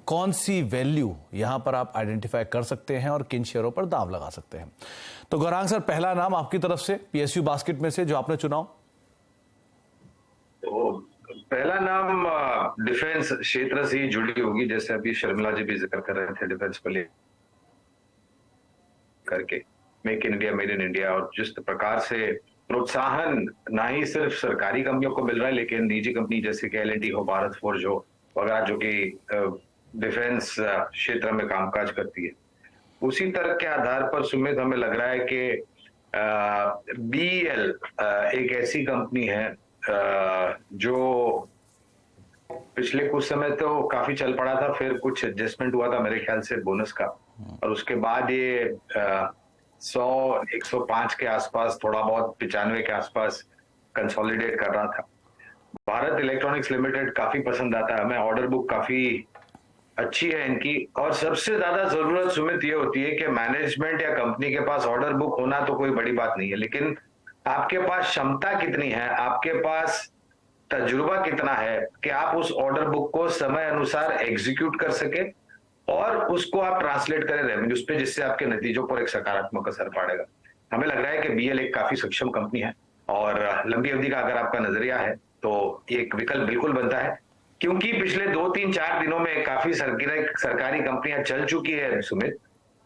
कौन सी वैल्यू यहां पर आप आइडेंटिफाई कर सकते हैं और किन शेयरों पर दांव लगा सकते हैं? तो गौरांग सर, पहला नाम आपकी तरफ से पीएसयू बास्केट में से जो आपने चुना। तो पहला नाम डिफेंस क्षेत्र से ही जुड़ी होगी, जैसे अभी शर्मिला जी भी जिक्र कर रहे थे डिफेंस को लेकर करके, make in India, made in India, और जिस प्रकार से प्रोत्साहन ना ही सिर्फ सरकारी कंपनियों को मिल रहा है लेकिन निजी कंपनी जैसे कि एल&टी हो, भारत फोर्ज हो वगैरह, जो कि डिफेंस क्षेत्र में कामकाज करती है, उसी तरह के आधार पर सुमित हमें लग रहा है कि बीईएल एक ऐसी कंपनी है जो पिछले कुछ समय तो काफी चल पड़ा था, फिर कुछ एडजस्टमेंट हुआ था मेरे ख्याल से बोनस का, और उसके बाद ये 100-105 के आसपास, थोड़ा बहुत 95 के आसपास कंसोलिडेट कर रहा था। भारत इलेक्ट्रॉनिक्स लिमिटेड काफी पसंद आता है हमें, ऑर्डर बुक काफी अच्छी है इनकी, और सबसे ज्यादा जरूरत सुमित ये होती है कि मैनेजमेंट या कंपनी के पास ऑर्डर बुक होना तो कोई बड़ी बात नहीं है, लेकिन आपके पास क्षमता कितनी है, आपके पास तजुर्बा कितना है कि आप उस ऑर्डर बुक को समय अनुसार एग्जीक्यूट कर सके और उसको आप ट्रांसलेट करें रेवेन्यूज पे, जिससे आपके नतीजों पर एक सकारात्मक असर पड़ेगा। हमें लग रहा है कि बीएल एक काफी सक्षम कंपनी है, और लंबी अवधि का अगर आपका नजरिया है तो एक विकल्प बिल्कुल बनता है, क्योंकि पिछले 2-3-4 दिनों में काफी सरकारी कंपनियां चल चुकी है सुमित।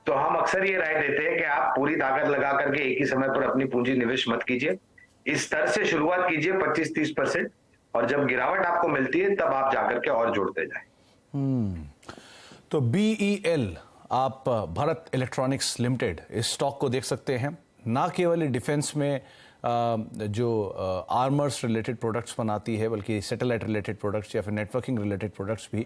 तो हम अक्सर ये राय देते हैं कि आप पूरी ताकत लगा करके एक ही समय पर अपनी पूंजी निवेश मत कीजिए, इस स्तर से शुरुआत कीजिए 25-30%, और जब गिरावट आपको मिलती है तब आप जाकर के और जोड़ते जाएं। तो बीईएल, आप भारत इलेक्ट्रॉनिक्स लिमिटेड, इस स्टॉक को देख सकते हैं। ना केवल डिफेंस में जो आर्मर्स रिलेटेड प्रोडक्ट्स बनाती है, बल्कि सैटेलाइट रिलेटेड प्रोडक्ट्स या फिर नेटवर्किंग रिलेटेड प्रोडक्ट्स भी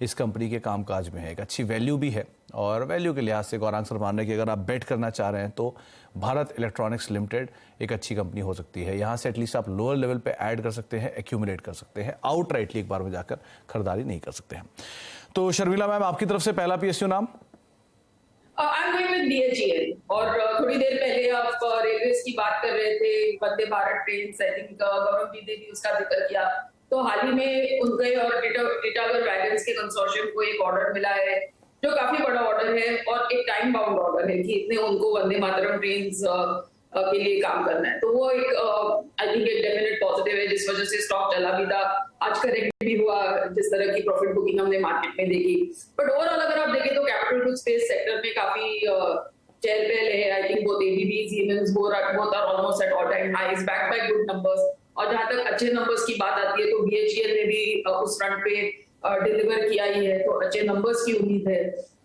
इस कंपनी के कामकाज में है। एक अच्छी वैल्यू भी है, और वैल्यू के लिहाज से गौरांग सर मान रहे हैं कि अगर आप बेट करना चाह रहे हैं तो भारत इलेक्ट्रॉनिक्स लिमिटेड एक अच्छी कंपनी हो सकती है। यहाँ से एटलीस्ट आप लोअर लेवल पे ऐड कर सकते हैं, एक्यूमुलेट कर सकते हैं, आउटराइटली एक बार में जाकर खरीदारी नहीं कर सकते हैं। तो शर्मिला मैम, आपकी तरफ से पहला पीएसयू नाम। I am going with BHEL. और थोड़ी देर पहले आप रेलवेज की बात कर रहे थे, Vande Bharat train, I think Gaurav ji ने भी उसका जिक्र किया। तो हाल ही में उनके और टिटागढ़ वैगन्स के कंसोर्शियम को एक ऑर्डर मिला है, जो काफी बड़ा ऑर्डर है और एक टाइम बाउंड ऑर्डर है कि इतने उनको वंदे मातरम ट्रेन के लिए काम करना है। तो वो एक आई थिंक एक डेफिनेट पॉजिटिव है, जिस वजह से स्टॉक चला भी था, आज करेक्ट भी हुआ, जिस तरह की प्रॉफिट बुकिंग हमने मार्केट में देखी। बट ओवरऑल अगर आप देखें तो कैपिटल गुड्स स्पेस सेक्टर में काफी चहल पहल है। I think both ABB, Siemens, both are almost at all time highs, backed by good numbers. और जहां तक अच्छे नंबर्स की बात आती है तो बीएचईएल ने भी उस फ्रंट पे डिलीवर किया ही है, तो अच्छे नंबर्स की उम्मीद है।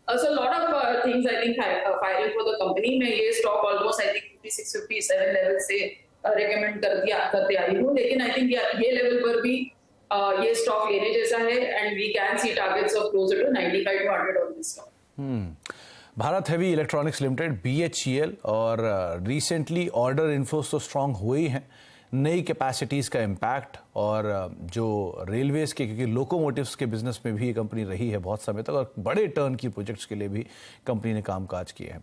So a lot of things I think firing for the company। मैं ये stock almost I think 56-57 level से रेकमेंड करते आई हूँ, लेकिन आई थिंक ये लेवल पर भी ये स्टॉक लेने जैसा है, and we can see targets of closer to 95-100 on this stock. Bharat Heavy Electronics Limited, BHEL, और रिसेंटली ऑर्डर इन्फ्लोस तो स्ट्रांग हुए ही हैं। नई कैपेसिटीज़ का इम्पैक्ट, और जो रेलवेज़ के, क्योंकि लोकोमोटिव्स के बिजनेस में भी ये कंपनी रही है बहुत समय तक, और बड़े टर्न की प्रोजेक्ट्स के लिए भी कंपनी ने कामकाज किए हैं।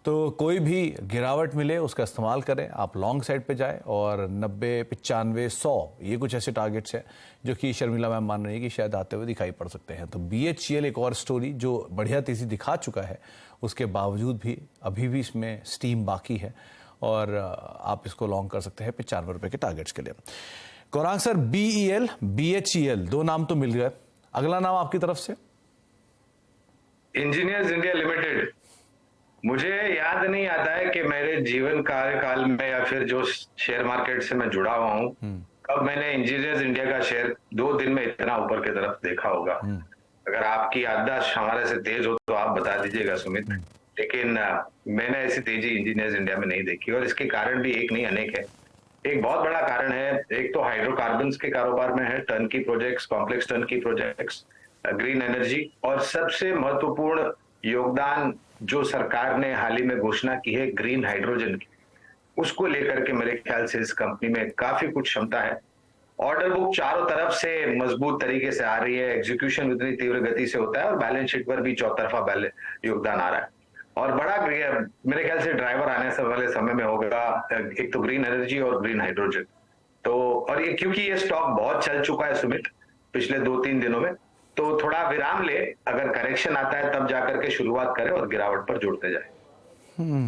तो कोई भी गिरावट मिले उसका इस्तेमाल करें, आप लॉन्ग साइड पे जाएं, और 90, 95, 100 ये कुछ ऐसे टारगेट्स हैं जो कि शर्मिला मैम मान रही है कि शायद आते हुए दिखाई पड़ सकते हैं। तो बीएचईएल एक और स्टोरी जो बढ़िया तेज़ी दिखा चुका है, उसके बावजूद भी अभी भी इसमें स्टीम बाकी है, और आप इसको लॉन्ग कर सकते हैं 95 रुपए के टारगेट्स के लिए। गौरांग सर, बीईएल, बीएचईएल, दो नाम तो मिल गए, अगला नाम आपकी तरफ से। Engineers India limited. मुझे याद नहीं आता है कि मेरे जीवन कार्यकाल में या फिर जो शेयर मार्केट से मैं जुड़ा हुआ हूं, कब मैंने इंजीनियर्स इंडिया का शेयर 2 दिन में इतना ऊपर की तरफ देखा होगा। अगर आपकी याददाश्त हमारे से तेज हो तो आप बता दीजिएगा सुमित, लेकिन मैंने ऐसी तेजी इंजीनियर्स इंडिया में नहीं देखी, और इसके कारण भी एक नहीं अनेक है। एक बहुत बड़ा कारण है, एक तो हाइड्रोकार्बन्स के कारोबार में है, टर्न की प्रोजेक्ट्स, कॉम्प्लेक्स टर्न की प्रोजेक्ट्स, ग्रीन एनर्जी, और सबसे महत्वपूर्ण योगदान जो सरकार ने हाल ही में घोषणा की है ग्रीन हाइड्रोजन की, उसको लेकर के मेरे ख्याल से इस कंपनी में काफी कुछ क्षमता है। ऑर्डर बुक चारों तरफ से मजबूत तरीके से आ रही है, एग्जीक्यूशन इतनी तीव्र गति से होता है, और बैलेंस शीट पर भी चौतरफा योगदान आ रहा है। और बड़ा मेरे ख्याल से ड्राइवर आने से वाले समय में होगा एक तो ग्रीन एनर्जी और ग्रीन हाइड्रोजन। तो और ये क्योंकि ये स्टॉक बहुत चल चुका है सुमित पिछले 2-3 दिनों में, तो थोड़ा विराम ले, अगर करेक्शन आता है तब जाकर के शुरुआत करें और गिरावट पर जुड़ते जाए।